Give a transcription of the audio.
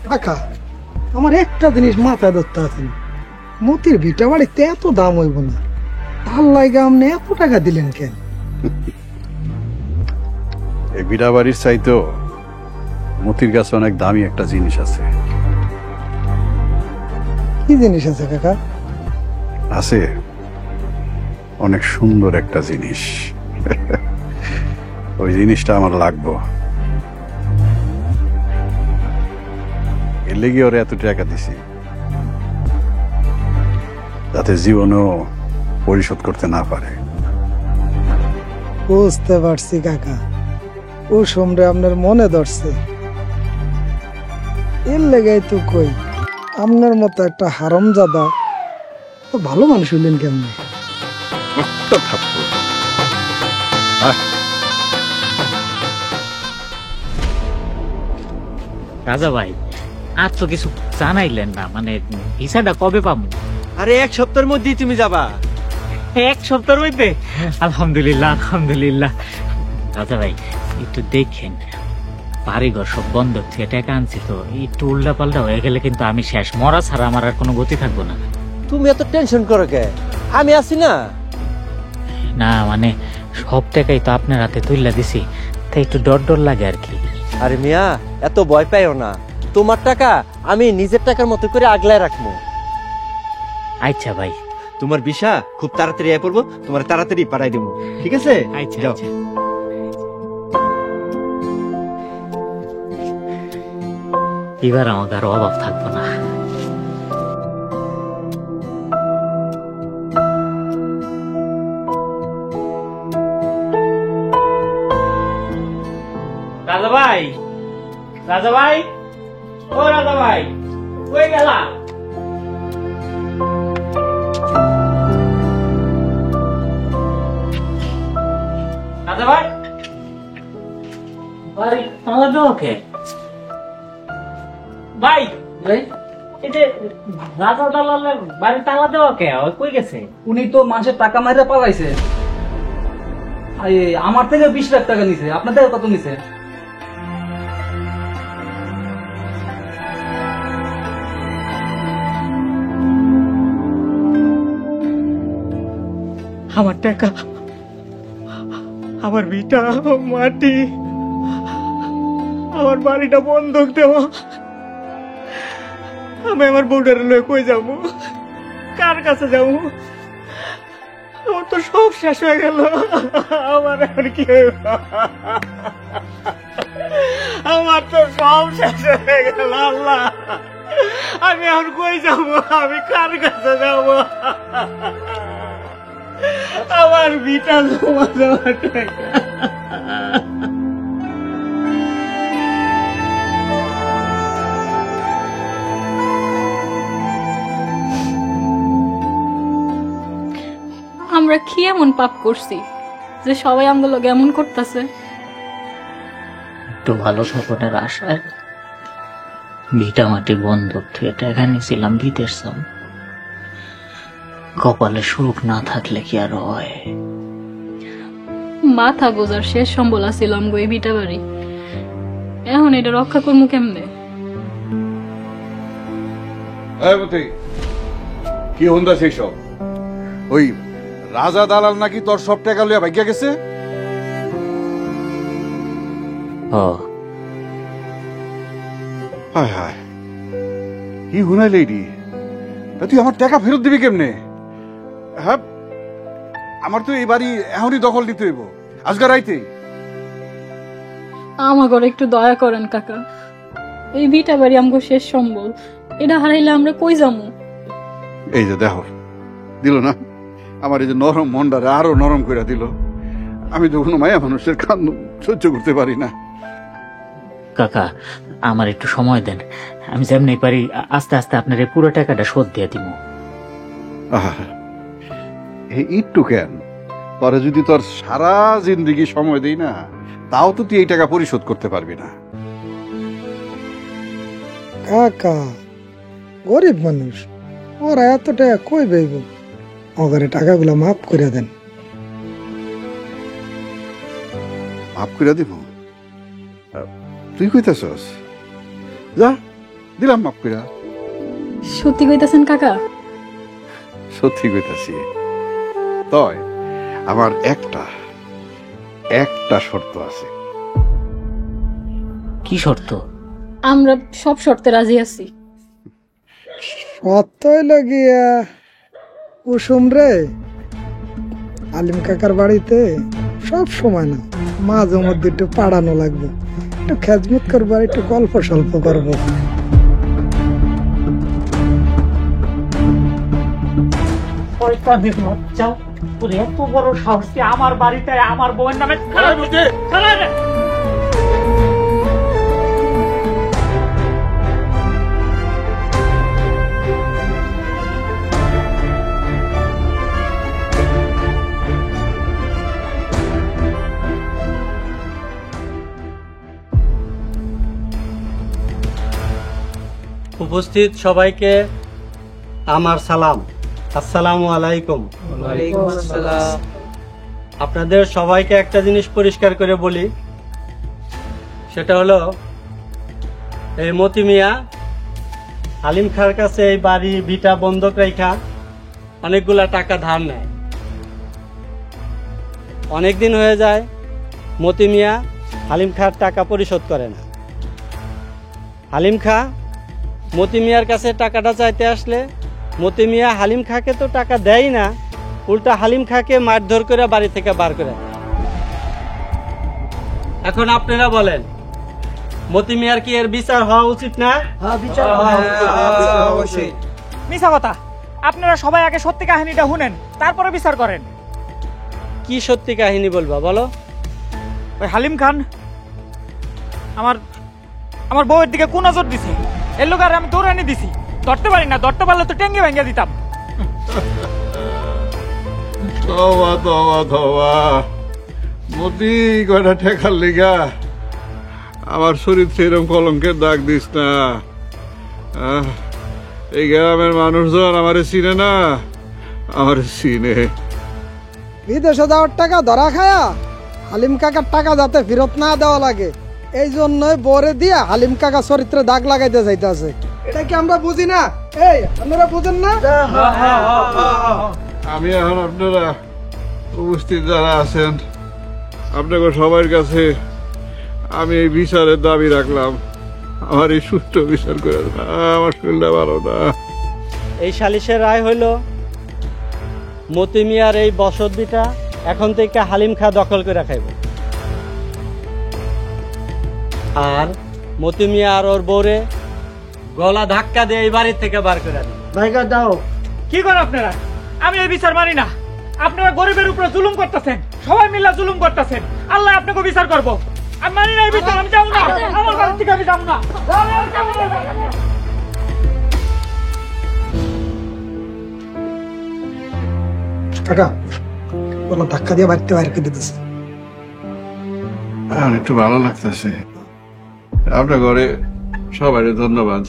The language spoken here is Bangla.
কাকা, আমার একটা জিনিস মাথায় ধরতে আছে না, মতির ভিটা বাড়িতে এত দাম হইব না, তার লাগে আপনি এত টাকা দিলেন কেন? এই বিড়া বাড়ির চাইতেও মতির কাছে অনেক দামি একটা জিনিস আছে। কি জিনিস আছে কাকা? আছে অনেক সুন্দর একটা জিনিস। ওই জিনিসটা আমার লাগবে, এর লেগে ওরা এত টাকা দিছি, যাতে জীবনেও পরিশোধ করতে না পারে। বুঝতে পারছি কাকা, ও সমরে আপনার মনে ধরছে, এর লেগাই তো কই আপনার মতো একটা হারামজাদা তো ভালো মানুষ হইলেন কেমনে? রাজা ভাই, আর তো কিছু জানাইলেন না, মানে ভিসাটা কবে পাবো? আরে 1 সপ্তাহের মধ্যেই তুমি যাবা। 1 সপ্তাহের মধ্যে? আলহামদুলিল্লাহ আলহামদুলিল্লাহ। রাজা ভাই একটু দেখেন, বাড়িঘর সব বন্ধ থেকে টাকা আনছি তো, একটু উল্টা পাল্টা হয়ে গেলে কিন্তু আমি শেষ, মরা ছাড়া আমার আর কোনো গতি থাকবো না। তুমি এত টেনশন করো কে? আমি আছি না। না মানে সব টাকাই তো আপনার হাতে তুইলা দিছি, তাই একটু ডর ডর লাগে আর কি। আরে মিয়া, এত ভয় পাইও না, তোমার টাকা আমি নিজের টাকার মতো করে আগলায় রাখবো। আচ্ছা ভাই। তোমার ভিসা খুব তাড়াতাড়ি আয় পড়বো, তোমার তাড়াতাড়ি পাঠাই দেবো, ঠিক আছে? আচ্ছা যাও। আচ্ছা। এবার আমাকে আর অভাব থাকবো না। রাজা ভাই, রাজা ভাই, ও রাজা ভাই, কই গেলা? রাজা ভাই, বাড়ি তালা দেওয়া কে? ভাই ভাই, এই যে রাজা দালালের বাড়ি তালা দেওয়া কে? ওই কই গেছে? উনি তো মানুষের টাকা মাইরা পালাইছে। আমার থেকে 20 লাখ টাকা নিছে, আপনার থেকে কত নিছে? আমার টাকা, আমার ভিটা মাটি, আমার বাড়িটা বন্ধক দেওয়া, আমি আমার বউটার লয়ে কই যাবো, কার কাছে যাবো? আমার তো সব শেষ হয়ে গেল, আমার এখন কি হইব? আমার তো সব শেষ হয়ে গেল আল্লাহ, আমি এখন কই যাবো, আমি কার কাছে যাবো? আমার ভিটা জমা দেওয়ার টাকা। আমরা কি এমন পাপ করছি যে সবাই আমগুলো এমন করতেছে? একটু ভালো স্বপ্নের আশায় ভিটা মাটি বন্ধক থেকে টাকা নিয়েছিলাম বিদেশ যাব, কপালে সুখ না থাকলে কি আর হয়? মাথা গোজার শেষ সম্বল আছিল আমগো এই ভিটা বাড়ি, এখন এটা রক্ষা করবো কেমনে? কি হন্দা সেই সব? ওই রাজা দালাল নাকি তোর সব টাকা লইয়া ভাগ্যা গেছে? হায় হায়, কি হুনাই লেডি, তুই আমার টাকা ফেরত দিবি কেমনে? হ্যাঁ, আমার তো এই বাড়ি এখনই দখল নিতে হইব, আজকাল রাইতে। আমার ঘরে একটু দয়া করেন কাকা, এই ভিটা বাড়ি আমগো শেষ সম্বল, এটা হারাইলে আমরা কই যাবো? এই যে দেখো দিল না, আমার এই যে নরম মনটারে আরো নরম করে দিল। আমি তো কোনো মায়া মানুষের কান্দ সহ্য করতে পারি না। কাকা, আমার একটু সময় দেন, আমি যেমনি পারি আস্তে আস্তে আপনার এই পুরো টাকাটা শোধ দিয়ে দিব। একটু কেন, পরে যদি তোর সারা জিন্দগি সময় দেই না, তাও তো তুই এই টাকা পরিশোধ করতে পারবি না। কাকা গরিব মানুষ, ওরা এত টাকা কই পাইব? ওখানে টাকাগুলো মাফ করে দেন। মাফ করে দিব? তুই কইতেছস? যা দিলাম মাফ কইরা। সত্যি কইতাছেন কাকা? সত্যি কইতাছি। তয় আমার একটা শর্ত আছে। কি শর্ত? আমরা সব শর্তে রাজি আছি। সত্যই লাগিয়া কুসুম রে আলিম কাকার বাড়িতে সব সময় না, মাঝে মধ্যে একটু পাড়ানো লাগবে, একটু খেজমত করবো আর একটু গল্প সল্প করবো। এত বড় সাহস কি আমার বাড়িতে আমার বউয়ের নামে উপস্থিত সবাইকে আমার সালাম, আসসালামু আলাইকুম। আপনাদের সবাইকে একটা জিনিস পরিষ্কার করে বলি, সেটা হলো এই মতি মিয়া হালিম খার কাছে এই বাড়ি ভিটা বন্ধক রেখা অনেকগুলা টাকা ধার নেয়। অনেক দিন হয়ে যায় মতি মিয়া হালিম খার টাকা পরিশোধ করে না। হালিম খা মতি মিয়ার কাছে টাকাটা চাইতে আসলে মতি মিয়া হালিম খাকে তো টাকা দেয় না, উল্টা হালিম খাকে মারধর করে বাড়ি থেকে বার করে। এখন আপনারা বলেন, মতি মিয়ার কি এর বিচার হওয়া উচিত না? মিছা কথা। আপনারা সবাই আগে সত্যি কাহিনীটা শুনেন, তারপরে বিচার করেন। কি সত্যি কাহিনী বলবা বলো? ওই হালিম খান আমার বউয়ের দিকে কোন নজর দিছে, এর লোক আর আমি দৌড়ানি দিছি। ধরতে পারি না, ধরতে পারলে তো টেঙ্গে ভেঙে দিতাম। তওবা তওবা তওবা, মতি কয়টা ঠেকার লিগা আমার চরিত্রে এরকম কলঙ্কের দাগ দিস না। এই গ্রামের মানুষজন আমারে চিনে না, আমারে চিনে। বিদেশে যাওয়ার টাকা ধরা খায়া হালিম কাকার টাকা যাতে ফেরত না দেওয়া লাগে, এই জন্যই বরে দিয়া হালিম কাকা চরিত্রে দাগ লাগাইতে চাইতেছে। এটা কি আমরা বুঝি না? এই আপনারা বুঝেন না? আমি এখন আপনারা উপস্থিত যারা আছেন, আপনাকে সবার কাছে আমি এই বিচারের দাবি রাখলাম, আমার এই সুষ্ঠু বিচার করে দেন। আমার শরীরটা ভালো না। এই সালিশের রায় হইল মতি মিয়ার এই বসত বিটা এখন থেকে হালিম খা দখল করে খাইব, আর মতি মিয়া আর ওর বউরে গলা ধাক্কা দিয়ে এই বাড়ির থেকে বার করে দিন। ভাইগা দাও। কি করেন আপনারা? আমি এই বিচার মানি না। আপনারা গরিবের উপরে জুলুম করতেছেন, সবাই মিলে জুলুম করতেছেন। আল্লাহ আপনাকে বিচার করবো। আমি মানি না এই বিচার, আমি যাবো না, আমার বাড়ি থেকে আমি যাবো না। কাকা বলো, ধাক্কা দিয়ে বাড়িতে বাইরে করে দিতেছে। আমার একটু ভালো লাগতেছে। আপনার ঘরে সবাই ধন্যবাদ।